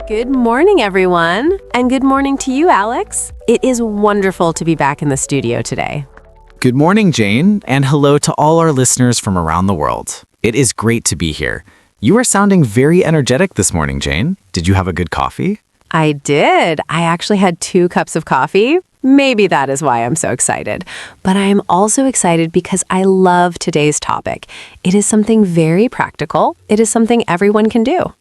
Good morning, everyone. And good morning to you, Alex. It is wonderful to be back in the studio today. Good morning, Jane, and hello to all our listeners from around the world. It is great to be here. You are sounding very energetic this morning, Jane. Did you have a good coffee? I did. I actually had 2 cups of coffee. Maybe that is why I'm so excited. But I am also excited because I love today's topic. It is something very practical. It is something everyone can do.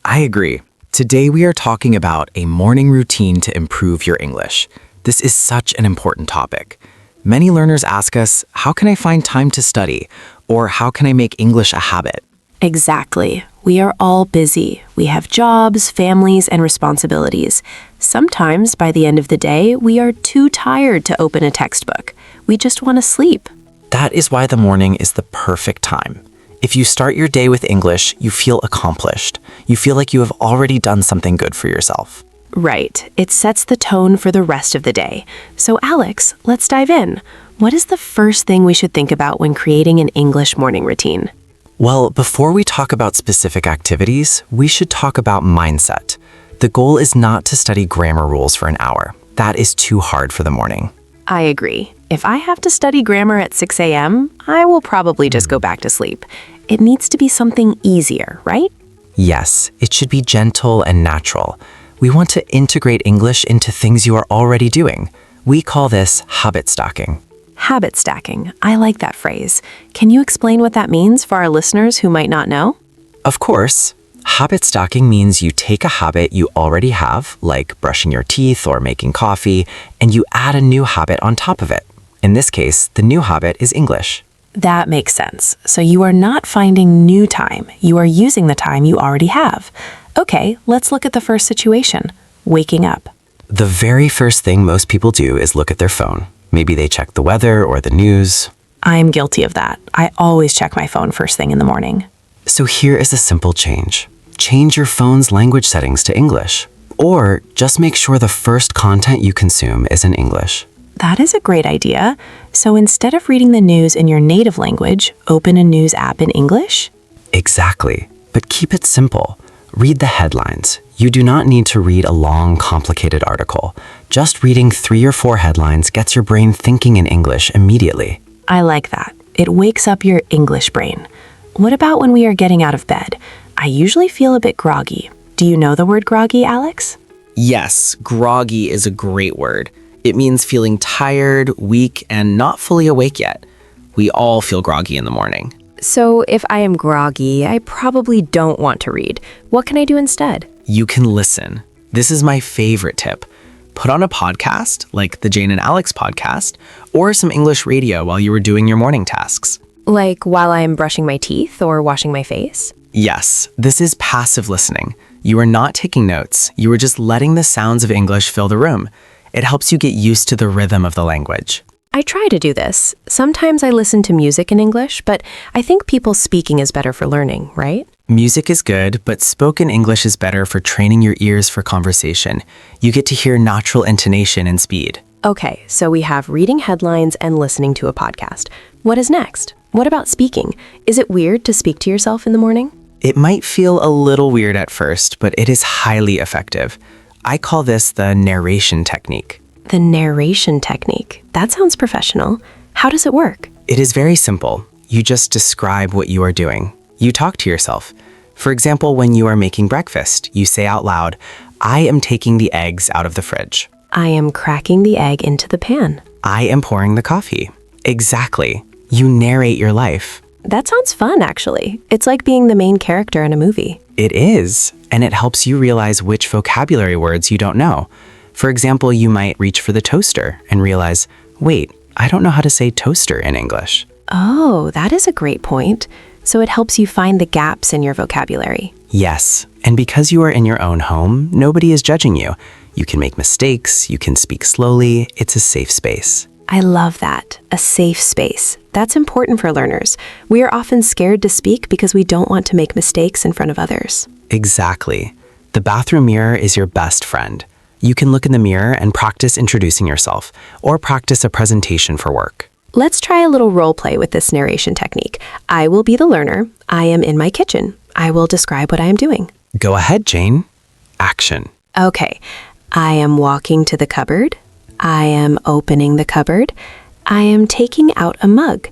I agree. Today we are talking about a morning routine to improve your English. This is such an important topic. Many learners ask us, how can I find time to study? Or how can I make English a habit? Exactly. We are all busy. We have jobs, families, and responsibilities. Sometimes, by the end of the day, we are too tired to open a textbook. We just want to sleep. That is why the morning is the perfect time. If you start your day with English, you feel accomplished. You feel like you have already done something good for yourself. Right. It sets the tone for the rest of the day. So, Alex, let's dive in. What is the first thing we should think about when creating an English morning routine? Well, before we talk about specific activities, we should talk about mindset. The goal is not to study grammar rules for an hour. That is too hard for the morning. I agree. If I have to study grammar at 6 a.m., I will probably just go back to sleep. It needs to be something easier, right? Yes, it should be gentle and natural. We want to integrate English into things you are already doing. We call this habit stacking. Habit stacking. I like that phrase. Can you explain what that means for our listeners who might not know? Of course. Habit stacking means you take a habit you already have, like brushing your teeth or making coffee, and you add a new habit on top of it. In this case, the new habit is English. That makes sense. So you are not finding new time. You are using the time you already have. Okay, let's look at the first situation. Waking up. The very first thing most people do is look at their phone. Maybe they check the weather or the news. I'm guilty of that. I always check my phone first thing in the morning. So here is a simple change. Change your phone's language settings to English. Or just make sure the first content you consume is in English. That is a great idea. So instead of reading the news in your native language, open a news app in English? Exactly. But keep it simple. Read the headlines. You do not need to read a long, complicated article. Just reading 3 or 4 headlines gets your brain thinking in English immediately. I like that. It wakes up your English brain. What about when we are getting out of bed? I usually feel a bit groggy. Do you know the word groggy, Alex? Yes, groggy is a great word. It means feeling tired, weak, and not fully awake yet. We all feel groggy in the morning. So if I am groggy, I probably don't want to read. What can I do instead? You can listen. This is my favorite tip. Put on a podcast, like the Jane and Alex podcast, or some English radio while you were doing your morning tasks. Like while I am brushing my teeth or washing my face? Yes, this is passive listening. You are not taking notes. You are just letting the sounds of English fill the room. It helps you get used to the rhythm of the language. I try to do this. Sometimes I listen to music in English, but I think people speaking is better for learning, right? Music is good, but spoken English is better for training your ears for conversation. You get to hear natural intonation and speed. Okay, so we have reading headlines and listening to a podcast. What is next? What about speaking? Is it weird to speak to yourself in the morning? It might feel a little weird at first, but it is highly effective. I call this the narration technique. The narration technique. That sounds professional. How does it work? It is very simple. You just describe what you are doing. You talk to yourself. For example, when you are making breakfast, you say out loud, I am taking the eggs out of the fridge. I am cracking the egg into the pan. I am pouring the coffee. Exactly. You narrate your life. That sounds fun, actually. It's like being the main character in a movie. It is, and it helps you realize which vocabulary words you don't know. For example, you might reach for the toaster and realize, wait, I don't know how to say toaster in English. Oh, that is a great point. So it helps you find the gaps in your vocabulary. Yes, and because you are in your own home, nobody is judging you. You can make mistakes, you can speak slowly, it's a safe space. I love that. A safe space. That's important for learners. We are often scared to speak because we don't want to make mistakes in front of others. Exactly. The bathroom mirror is your best friend. You can look in the mirror and practice introducing yourself, or practice a presentation for work. Let's try a little role play with this narration technique. I will be the learner. I am in my kitchen. I will describe what I am doing. Go ahead, Jane. Action. Okay. I am walking to the cupboard. I am opening the cupboard. I am taking out a mug.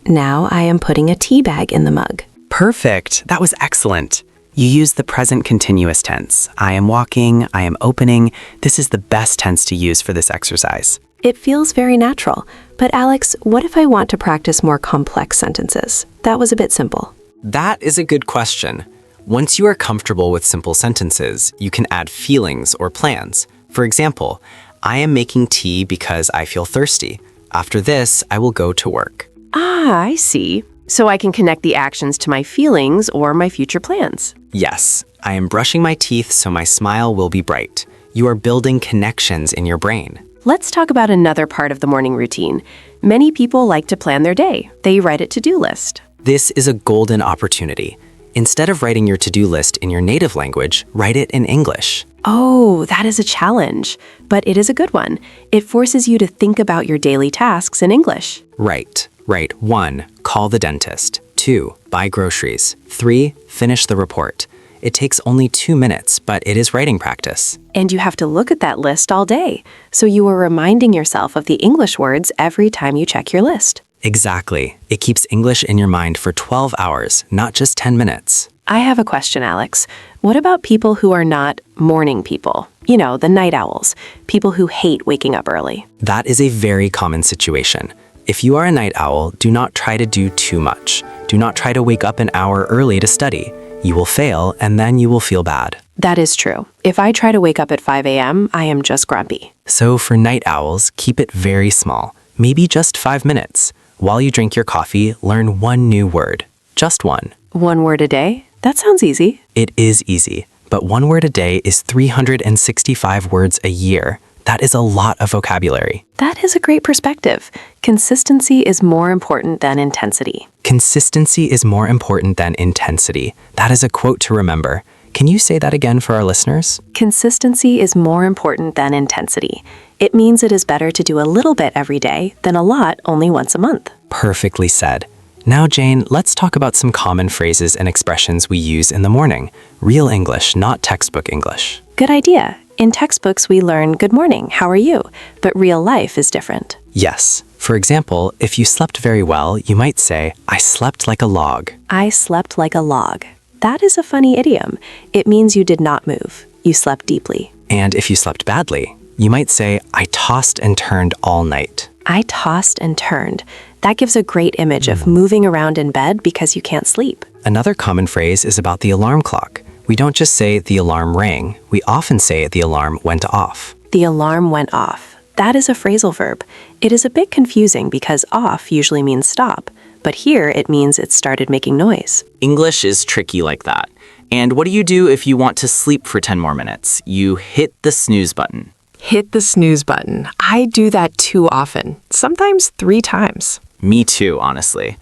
Now I am putting a tea bag in the mug. Perfect. That was excellent. You use the present continuous tense. I am walking, I am opening. This is the best tense to use for this exercise. It feels very natural. But Alex, what if I want to practice more complex sentences? That was a bit simple. That is a good question. Once you are comfortable with simple sentences, you can add feelings or plans. For example, I am making tea because I feel thirsty. After this, I will go to work. Ah, I see. So I can connect the actions to my feelings or my future plans. Yes, I am brushing my teeth so my smile will be bright. You are building connections in your brain. Let's talk about another part of the morning routine. Many people like to plan their day. They write a to-do list. This is a golden opportunity. Instead of writing your to-do list in your native language, write it in English. Oh, that is a challenge, but it is a good one. It forces you to think about your daily tasks in English. Right. 1. Call the dentist. 2. Buy groceries. 3. Finish the report. It takes only 2 minutes, but it is writing practice. And you have to look at that list all day, so you are reminding yourself of the English words every time you check your list. Exactly. It keeps English in your mind for 12 hours, not just 10 minutes. I have a question, Alex. What about people who are not morning people? You know, the night owls, people who hate waking up early. That is a very common situation. If you are a night owl, do not try to do too much. Do not try to wake up an hour early to study. You will fail, and then you will feel bad. That is true. If I try to wake up at 5 a.m., I am just grumpy. So for night owls, keep it very small. Maybe just 5 minutes. While you drink your coffee, learn one new word. Just one. 1 word a day? That sounds easy. It is easy, but 1 word a day is 365 words a year. That is a lot of vocabulary. That is a great perspective. Consistency is more important than intensity. Consistency is more important than intensity. That is a quote to remember. Can you say that again for our listeners? Consistency is more important than intensity. It means it is better to do a little bit every day than a lot only once a month. Perfectly said. Now, Jane, let's talk about some common phrases and expressions we use in the morning. Real English, not textbook English. Good idea. In textbooks, we learn, good morning, how are you? But real life is different. Yes. For example, if you slept very well, you might say, I slept like a log. I slept like a log. That is a funny idiom. It means you did not move. You slept deeply. And if you slept badly, you might say, I tossed and turned all night. I tossed and turned. That gives a great image of moving around in bed because you can't sleep. Another common phrase is about the alarm clock. We don't just say the alarm rang. We often say the alarm went off. The alarm went off. That is a phrasal verb. It is a bit confusing because off usually means stop, but here it means it started making noise. English is tricky like that. And what do you do if you want to sleep for 10 more minutes? You hit the snooze button. Hit the snooze button. I do that too often, sometimes 3 times. Me too, honestly.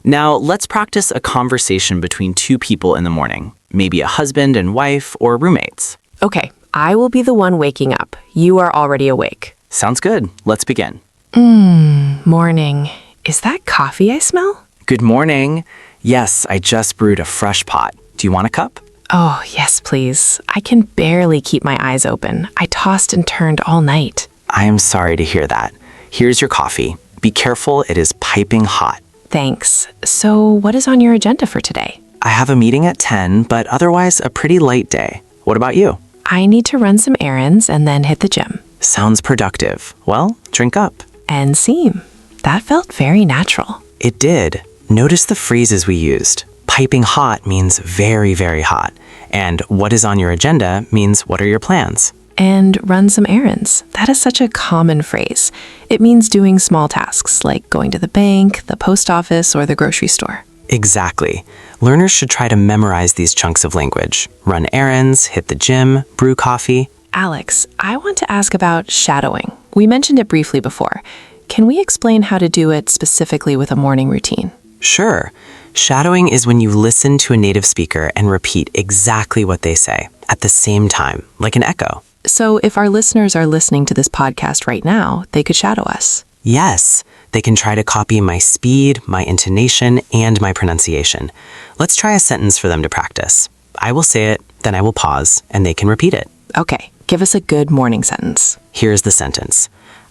Now, let's practice a conversation between 2 people in the morning, maybe a husband and wife or roommates. Okay, I will be the one waking up. You are already awake. Sounds good. Let's begin. Morning. Is that coffee I smell? Good morning. Yes, I just brewed a fresh pot. Do you want a cup? Oh, yes, please. I can barely keep my eyes open. I tossed and turned all night. I am sorry to hear that. Here's your coffee. Be careful, it is piping hot. Thanks. So, what is on your agenda for today? I have a meeting at 10, but otherwise a pretty light day. What about you? I need to run some errands and then hit the gym. Sounds productive. Well, drink up. And seam. That felt very natural. It did. Notice the phrases we used. Piping hot means very, very hot. And what is on your agenda means what are your plans? And run some errands. That is such a common phrase. It means doing small tasks like going to the bank, the post office, or the grocery store. Exactly. Learners should try to memorize these chunks of language. Run errands, hit the gym, brew coffee. Alex, I want to ask about shadowing. We mentioned it briefly before. Can we explain how to do it specifically with a morning routine? Sure. Shadowing is when you listen to a native speaker and repeat exactly what they say at the same time, like an echo. So if our listeners are listening to this podcast right now, they could shadow us. Yes, they can try to copy my speed, my intonation, and my pronunciation. Let's try a sentence for them to practice. I will say it, Then I will pause, and they can repeat it. Okay, give us a good morning sentence. Here's the sentence.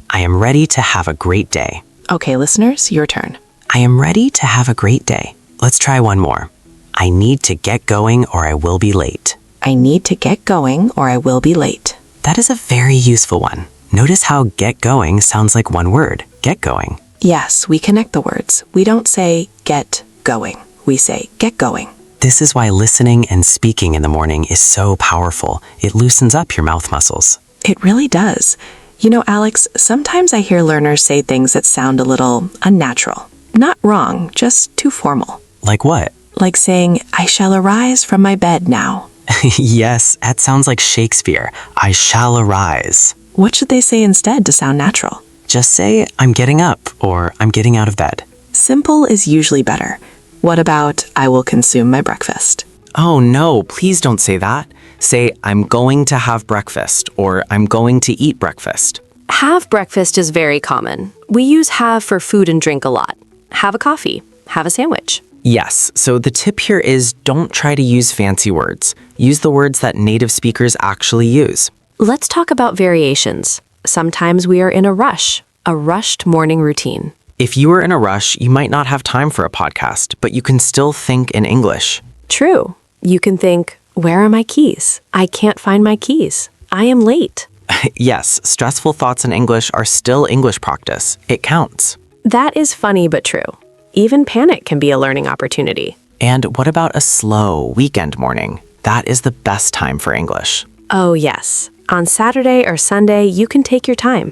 I am ready to have a great day. Okay, listeners, your turn. I am ready to have a great day. Let's try one more. I need to get going or I will be late. I need to get going or I will be late. That is a very useful one. Notice how get going sounds like one word, get going. Yes, we connect the words. We don't say get going. We say get going. This is why listening and speaking in the morning is so powerful. It loosens up your mouth muscles. It really does. You know, Alex, sometimes I hear learners say things that sound a little unnatural. Not wrong, just too formal. Like what? Like saying, I shall arise from my bed now. Yes, that sounds like Shakespeare. I shall arise. What should they say instead to sound natural? Just say, I'm getting up or I'm getting out of bed. Simple is usually better. What about, I will consume my breakfast? Oh no, please don't say that. Say, I'm going to have breakfast or I'm going to eat breakfast. Have breakfast is very common. We use have for food and drink a lot. Have a coffee. Have a sandwich. Yes, so the tip here is don't try to use fancy words. Use the words that native speakers actually use. Let's talk about variations. Sometimes we are in a rushed morning routine. If you are in a rush, you might not have time for a podcast, but you can still think in English. True. You can think, where are my keys? I can't find my keys. I am late. Yes, stressful thoughts in English are still English practice. It counts. That is funny but true. Even panic can be a learning opportunity. And what about a slow weekend morning? That is the best time for English. Oh, yes. On Saturday or Sunday, you can take your time.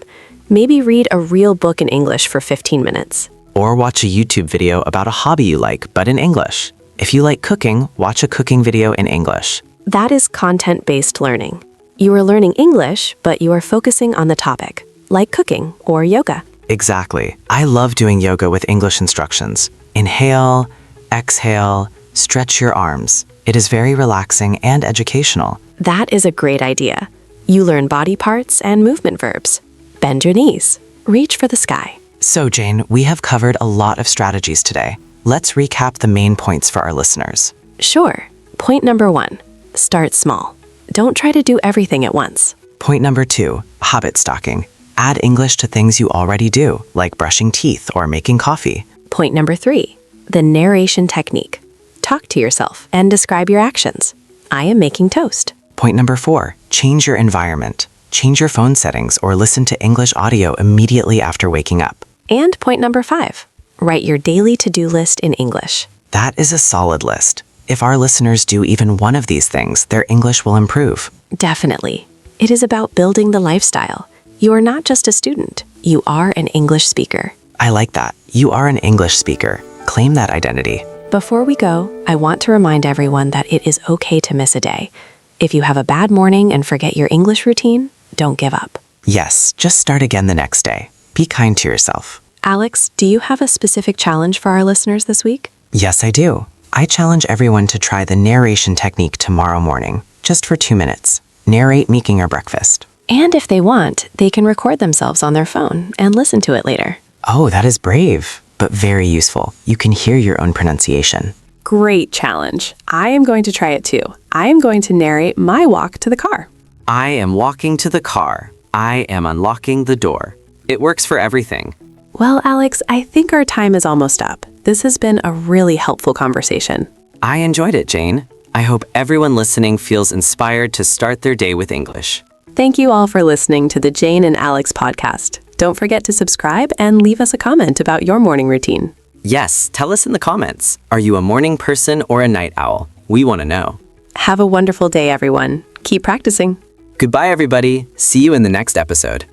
Maybe read a real book in English for 15 minutes. Or watch a YouTube video about a hobby you like, but in English. If you like cooking, watch a cooking video in English. That is content-based learning. You are learning English, but you are focusing on the topic, like cooking or yoga. Exactly. I love doing yoga with English instructions. Inhale, exhale, stretch your arms. It is very relaxing and educational. That is a great idea. You learn body parts and movement verbs. Bend your knees. Reach for the sky. So, Jane, we have covered a lot of strategies today. Let's recap the main points for our listeners. Sure. Point number 1. Start small. Don't try to do everything at once. Point number 2, habit stacking. Add English to things you already do, like brushing teeth or making coffee. Point number 3. The narration technique. Talk to yourself and describe your actions. I am making toast. Point number 4, change your environment. Change your phone settings or listen to English audio immediately after waking up. And point number 5. Write your daily to-do list in English. That is a solid list. If our listeners do even one of these things, their English will improve. Definitely. It is about building the lifestyle. You are not just a student. You are an English speaker. I like that. You are an English speaker. Claim that identity. Before we go, I want to remind everyone that it is okay to miss a day. If you have a bad morning and forget your English routine, don't give up. Yes, just start again the next day. Be kind to yourself. Alex, do you have a specific challenge for our listeners this week? Yes, I do. I challenge everyone to try the narration technique tomorrow morning, just for 2 minutes. Narrate making our breakfast. And if they want, they can record themselves on their phone and listen to it later. Oh, that is brave, but very useful. You can hear your own pronunciation. Great challenge. I am going to try it too. I am going to narrate my walk to the car. I am walking to the car. I am unlocking the door. It works for everything. Well, Alex, I think our time is almost up. This has been a really helpful conversation. I enjoyed it, Jane. I hope everyone listening feels inspired to start their day with English. Thank you all for listening to the Jane and Alex podcast. Don't forget to subscribe and leave us a comment about your morning routine. Yes, tell us in the comments. Are you a morning person or a night owl? We want to know. Have a wonderful day, everyone. Keep practicing. Goodbye, everybody. See you in the next episode.